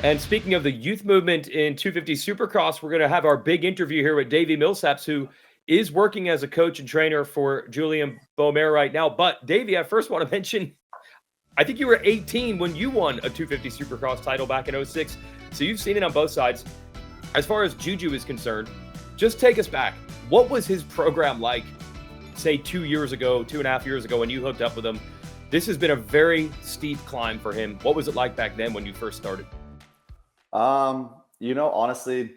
And speaking of the youth movement in 250 Supercross, we're going to have our big interview here with Davi Millsaps, who is working as a coach and trainer for Julien Beaumer right now. But Davi, I first want to mention, I think you were 18 when you won a 250 Supercross title back in 06. So you've seen it on both sides. As far as Juju is concerned, just take us back. What was his program like, say 2 years ago, 2.5 years ago when you hooked up with him? This has been a very steep climb for him. What was it like back then when you first started? Honestly,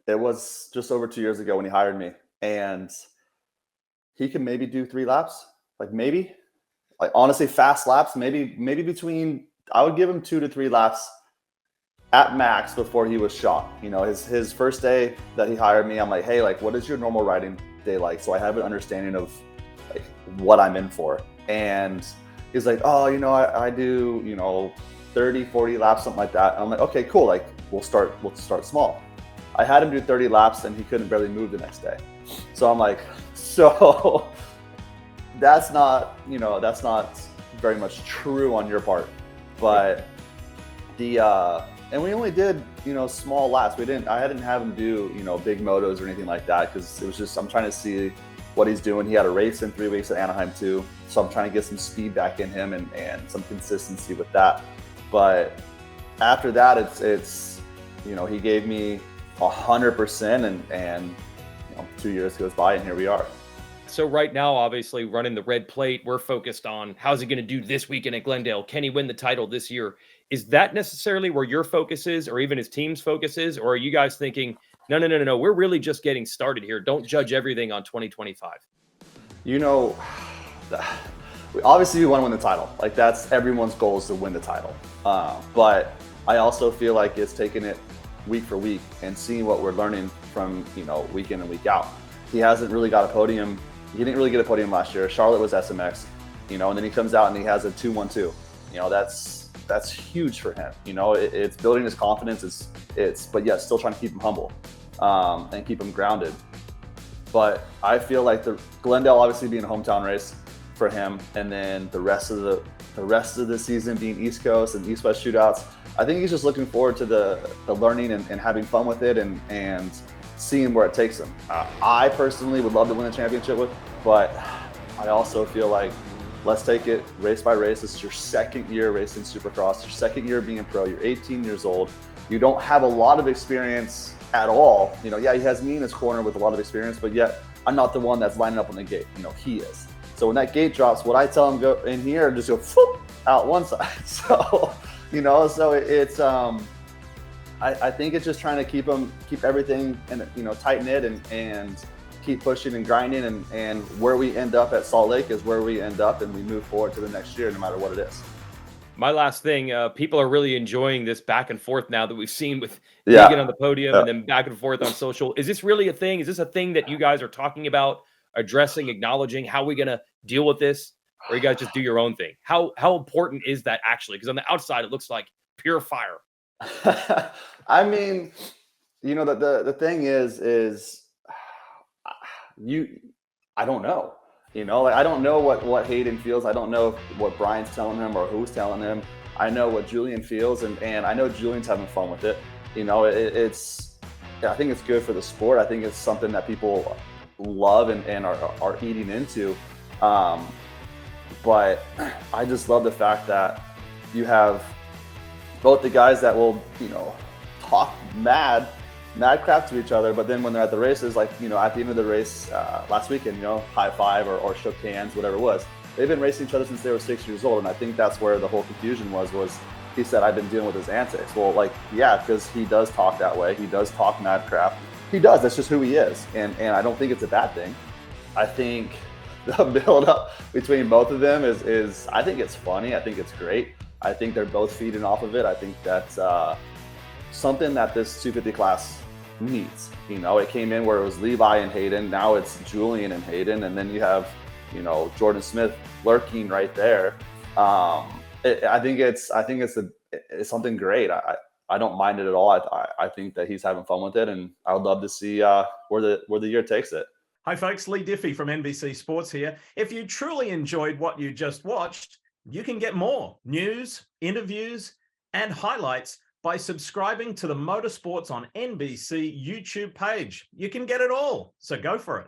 it was just over 2 years ago when he hired me, and he can maybe do 3 laps, maybe, honestly, fast laps, maybe between, I would give him 2 to 3 laps at max before he was shot. His first day that he hired me, I'm like, hey, what is your normal riding day like? So I have an understanding of what I'm in for. And he's like, oh, I do, 30, 40 laps, something like that. And I'm like, okay, cool. We'll start small. I had him do 30 laps and he couldn't barely move the next day. So I'm like, so that's not very much true on your part. But and we only did, small laps. I didn't have him do, big motos or anything like that, because it was just, I'm trying to see what he's doing. He had a race in 3 weeks at Anaheim too. So I'm trying to get some speed back in him and some consistency with that. But after that, it's he gave me 100%, and 2 years goes by and here we are. So right now, obviously running the red plate, we're focused on how's he going to do this weekend at Glendale? Can he win the title this year? Is that necessarily where your focus is, or even his team's focus is? Or are you guys thinking, no, we're really just getting started here. Don't judge everything on 2025. Obviously we want to win the title. That's everyone's goal, is to win the title. But I also feel like it's taking it week for week and seeing what we're learning from, week in and week out. He hasn't really got a podium. He didn't really get a podium last year. Charlotte was SMX, and then he comes out and he has a 2-1-2. That's huge for him. It's building his confidence. But yeah, still trying to keep him humble and keep him grounded. But I feel like the Glendale obviously being a hometown race for him, and then the rest of the season being East Coast and East West shootouts. I think he's just looking forward to the learning and having fun with it and seeing where it takes him. I personally would love to win a championship but I also feel like, let's take it race by race. This is your second year racing Supercross, your second year being pro. You're 18 years old. You don't have a lot of experience at all. Yeah, he has me in his corner with a lot of experience, but yet I'm not the one that's lining up on the gate. He is. So when that gate drops, what I tell him, go in here, just go whoop, out one side. So, so it's, I think it's just trying to keep everything tight knit and keep pushing and grinding, and where we end up at Salt Lake is where we end up, and we move forward to the next year, no matter what it is. My last thing, people are really enjoying this back and forth now that we've seen with Megan on the podium and then back and forth on social. Is this really a thing? Is this a thing that you guys are talking about, addressing, acknowledging? How are we going to deal with this? Or you guys just do your own thing? How important is that actually? Because on the outside, it looks like pure fire. I mean, the thing is I don't know. I don't know what Hayden feels. I don't know what Brian's telling him or who's telling him. I know what Julien feels, and I know Julian's having fun with it. I think it's good for the sport. I think it's something that people love and are eating into. But I just love the fact that you have both the guys that will, talk mad crap to each other, but then when they're at the races, at the end of the race last weekend, high five or shook hands, whatever it was. They've been racing each other since they were 6 years old, and I think that's where the whole confusion was he said, I've been dealing with his antics. Well, yeah, because he does talk that way. He does talk mad crap. He does. That's just who he is, and I don't think it's a bad thing. I think the build-up between both of them is I think it's funny. I think it's great. I think they're both feeding off of it. I think that's something that this 250 class needs. It came in where it was Levi and Hayden. Now it's Julien and Hayden, and then you have, Jordan Smith lurking right there. I think it's something great. I don't mind it at all. I think that he's having fun with it, and I would love to see where the year takes it. Hi folks, Lee Diffie from NBC Sports here. If you truly enjoyed what you just watched, you can get more news, interviews, and highlights by subscribing to the Motorsports on NBC YouTube page. You can get it all, so go for it.